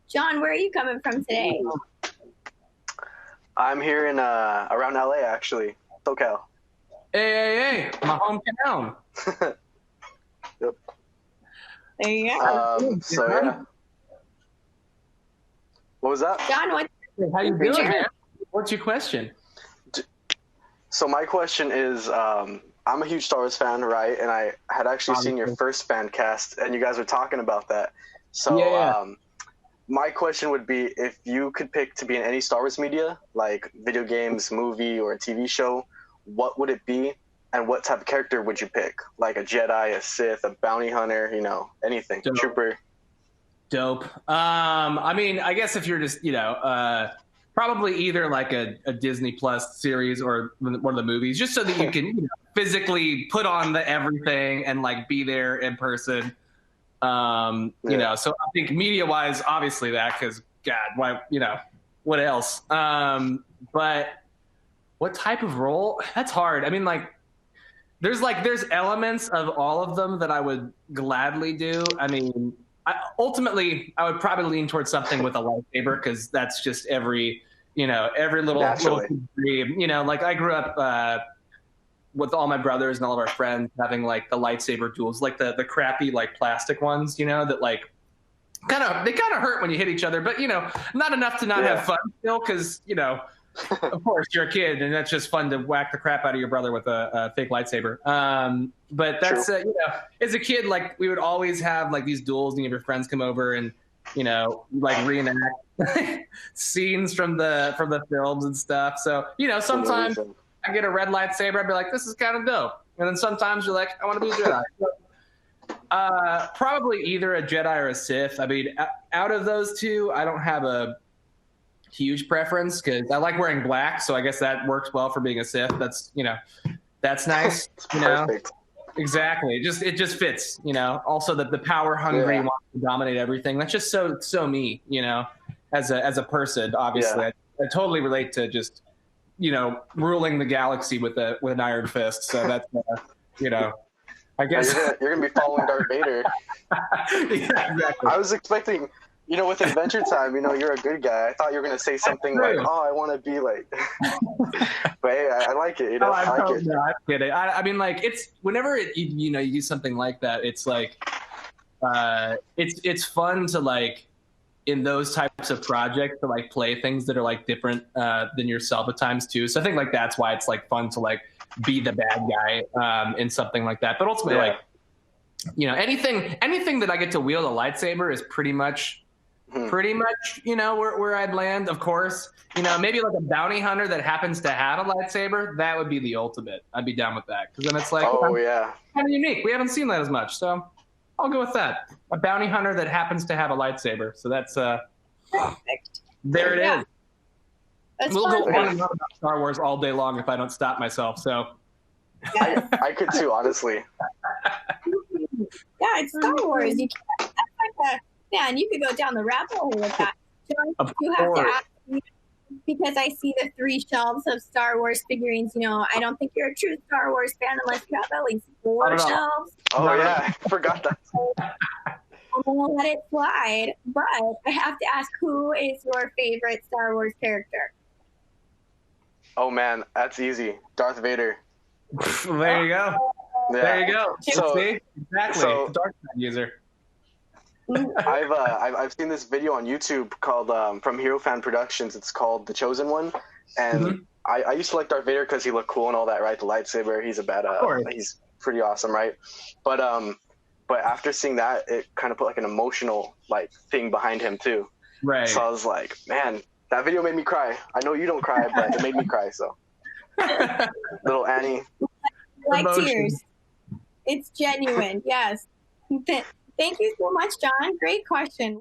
John, where are you coming from today? I'm here in around LA actually, SoCal. Hey, my hometown. Yep. There you go. So yeah. What was that? John, How you doing, man? What's your question? So my question is, I'm a huge Star Wars fan, right? And I had actually seen your first fan cast, and you guys were talking about that. So my question would be, if you could pick to be in any Star Wars media, like video games, movie, or a TV show, what would it be? And what type of character would you pick? Like a Jedi, a Sith, a bounty hunter, you know, anything. Dope. Trooper. Dope. I mean, I guess if you're just, probably either like a Disney Plus series or one of the movies, just so that you can physically put on the everything and like be there in person. You know, so I think media wise, obviously that, because God, why, what else? But what type of role? That's hard. I mean, there's elements of all of them that I would gladly do. I mean, ultimately, I would probably lean towards something with a lightsaber, because that's just every little dream. Like I grew up with all my brothers and all of our friends having like the lightsaber duels, like the crappy like plastic ones, that like kind of hurt when you hit each other, but not enough to not have fun still, because of course you're a kid and that's just fun to whack the crap out of your brother with a fake lightsaber. But that's as a kid, like we would always have like these duels, and your friends come over and like reenact scenes from the films and stuff. So sometimes I get a red lightsaber, I'd be like, this is kind of dope. And then sometimes you're like, I want to be a Jedi. So, probably either a Jedi or a Sith. I mean, out of those two, I don't have a huge preference, because I like wearing black, so I guess that works well for being a Sith. That's that's nice. Perfect. Exactly. It just fits. Also the power hungry wants to dominate everything. That's just so me. As a person, obviously, I totally relate to just ruling the galaxy with an iron fist. So that's I guess you're gonna be following Darth Vader. Yeah, exactly. I was expecting, with Adventure Time, you're a good guy. I thought you were gonna say something like, "Oh, I want to be like." But hey, I like it. No, I'm kidding. I mean, like, it's whenever you do something like that, it's like, it's fun to like, in those types of projects, to like play things that are like different than yourself at times too. So I think like that's why it's like fun to like be the bad guy in something like that. But ultimately, like, anything that I get to wield a lightsaber is pretty much where I'd land. Of course, maybe like a bounty hunter that happens to have a lightsaber, that would be the ultimate. I'd be down with that, because then it's like, kind of unique. We haven't seen that as much, so I'll go with that. A bounty hunter that happens to have a lightsaber. So that's perfect. There it is. That's we'll fun. go on and on about Star Wars all day long if I don't stop myself. So I could too, honestly. Yeah, it's Star Wars. You can't. That's like man, you could go down the rabbit hole with that. John, you have to ask me, because I see the 3 shelves of Star Wars figurines. I don't think you're a true Star Wars fan unless you have at least 4 shelves. Oh yeah, I forgot that. I'm gonna let it slide, but I have to ask, who is your favorite Star Wars character? Oh man, that's easy. Darth Vader. There you go. Yeah. There you go. So, see? Exactly. So, Dark side user. I've seen this video on YouTube called from Hero Fan Productions. It's called The Chosen One, and I used to like Darth Vader because he looked cool and all that, right? The lightsaber, he's a badass. He's pretty awesome, right? But after seeing that, it kind of put like an emotional like thing behind him too. Right. So I was like, man, that video made me cry. I know you don't cry, but it made me cry. So little Annie. Like tears. It's genuine. Yes. Thank you so much, John. Great question.